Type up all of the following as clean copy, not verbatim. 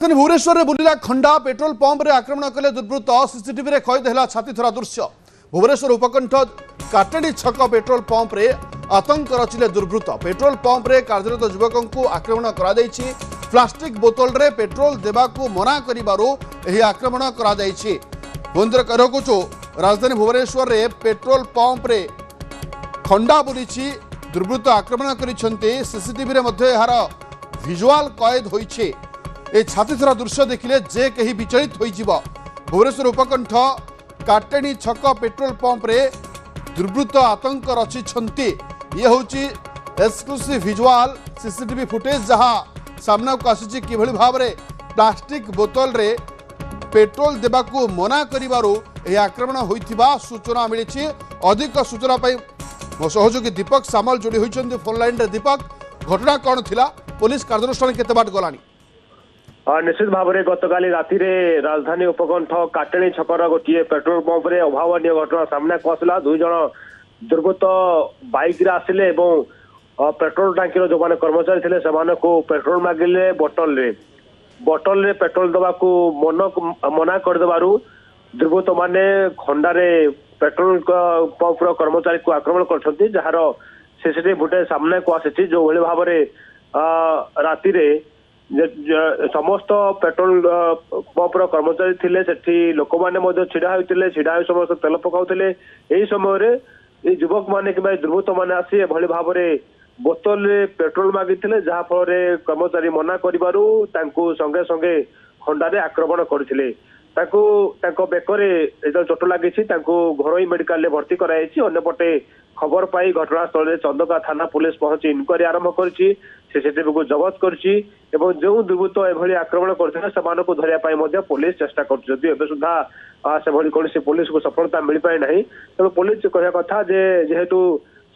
भुवनेश्वर में बुलिला खंडा petrol pump रे आक्रमण कले दुर्वृत्त सीसीटीवी रे कैद है छाती थरा दृश्य। भुवनेश्वर उपकंठ काटेडी छक पेट्रोल पंप रे आतंक रचिले दुर्वृत्त। पेट्रोल पंप रे कार्यरत युवकों को आक्रमण करा जायछि। प्लास्टिक बोतल रे पेट्रोल देबाकू मना करिबारु एही आक्रमण करा जायछि। भुवनेश्वर कहकुचु राजधानी भुवनेश्वर रे पेट्रोल पंप रे खंडा बुलिछि दुर्वृत्त आक्रमण करिसंती। सीसीटीवी रे मध्ये एहार विजुअल कैद होइछि। ए छातीथरा दृश्य देखिले जे कहीं विचलित हो। भुवनेश्वर उपकंठ काटेणी छक पेट्रोल पंप रे दुर्वृत्त आतंक रचिछंती। ये होची एक्सक्लूसिव विजुअल सीसीटीवी फुटेज जहां सामना को आसी किभଳି भाबरे प्लास्टिक बोतल रे पेट्रोल देबाकू मना करिबारु ए आक्रमण होइथिबा सूचना मिलिछि। अधिक सूचना पाई मो सहयोगी दीपक सामल जोड़ी होइछंती फोन लाइन रे। दीपक, घटना कौन थिला? पुलिस कार्यानुष्ठान केते बाट गलानी? निश्चित भाव में गतकाली राति राजधानी उपकंठ काटेणी छकर गोटे पेट्रोल पंप रे अभावन घटना सामना को आसला। दुई जन दुर्वृत्त बाइक रे आसिले पेट्रोल टांकी जो मैंने कर्मचारी थे से पेट्रोल मागिले बोतल रे पेट्रोल दवा को मना करदेबारु दुर्वृत्त माने खंडारे पेट्रोल पंप कर्मचारी को आक्रमण करछंती। जार सीसीटीवी फुटेज सामना को आसी। जो भली भाव राति समस्त पेट्रोल पंप कर्मचारी थिले सेठी लोक माने छिड़ा होते छिड़ा हो समस्त तेल पकाउथिले। एही समय युवक माने कि दुर्वृत्त माने आसी एभली भाव बोतल रे पेट्रोल मागिथिले। जहा फल कर्मचारी मना करिबारु तांकू संगे संगे खंडारे आक्रमण करथिले। तांको बेकरे चोट लगी घरोई मेडिकल भर्ती कराई। अन्यपटे खबर पाई घटनास्थल में चंदका थाना पुलिस पहुंची इनक्वारी आरंभ करिछि। सीसीटीवी को जबत करिछि एवं जो दुर्वृत्त एभली आक्रमण करथिले सेमानकु धरिया पाई मध्ये पुलिस चेष्टा करछि। जदि एबे सुधा सेभली कोनोसी पुलिस को सफलता मिल पाई नाही। तेणु पुलिस कहया कथा जे जेहेतु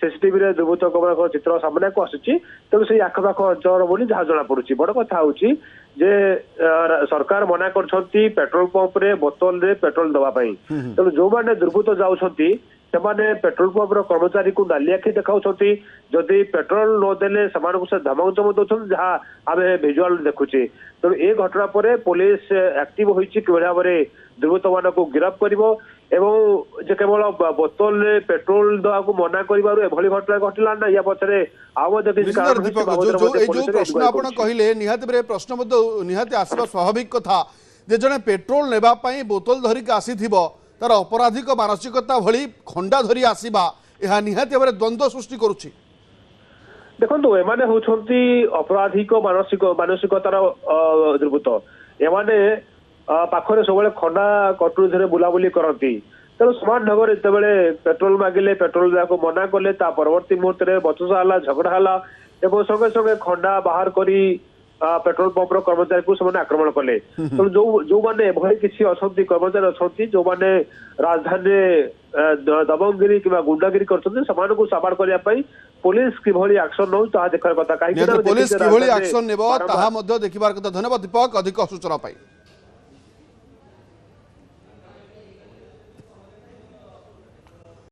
सीसीटीवी रे दुर्वृत्त चित्र सामना को आसुछि तेणु से आखपाख अंचल बोली जहाँ जना पड़ुछि। बड़ कथा होछि जे सरकार मना करछंती पेट्रोल पंप रे बोतल रे पेट्रोल दवा पाई। तेणु जो माने दुर्वृत्त जाउछंती सेमाने पेट्रोल पंप कर्मचारी को नाली आखि देखाउछंती। जदि पेट्रोल न देले सेमानकु से धमक चमक दउछंती जहाँ आमे विजुअल देखुछे। तेणु ए घटना पर पुलिस एक्टिव होइछि कि भाव में दुर्वृत्त मानकु गिरफ्त करिवो एवं जे केवल बोतल रे पेट्रोल दवा को मना करिबारु एभली घटना घटिला ना या पछरे आव देखि कारण जो प्रश्न आपण कहिले निहाती बरे प्रश्न मध्य निहाती आसीबा स्वाभाविक कथा जे जने पेट्रोल नेबा पई बोतल धरि के आसीथिबो तार अपराधिक मानसिकता भली खंडा धरि आसीबा एहा निहाती बरे द्वंद्व सृष्टि करूछि। देखंतु एमाने होछंती अपराधिक मानसिकतार दुर्वृत्त। एमाने पाखरे सबले खंडा कटुरी धरे बुलाबुली करती। तेणु समान ढंग से जिते पेट्रोल मागिले पेट्रोल देवाक मना कले परवर्ती मुहूर्त में बचसा है झगड़ा है संगे संगे खंडा बाहर करी पेट्रोल पंप कर्मचारी को से आक्रमण कले। तेणु जो मैंने एभली किसी अच्छा कर्मचारी अच्छा जो मैंने राजधानी दबंगगिरी कि गुंडागिरी करछंती सेमानकु साबाड़ करिया पई पुलिस किभली एक्शन नौ ताहा देखार कथा। पुलिस किभली एक्शन नेबो ताहा मध्ये देखिबार कथा। धन्यवाद दीपक, अधिक सूचना पाई।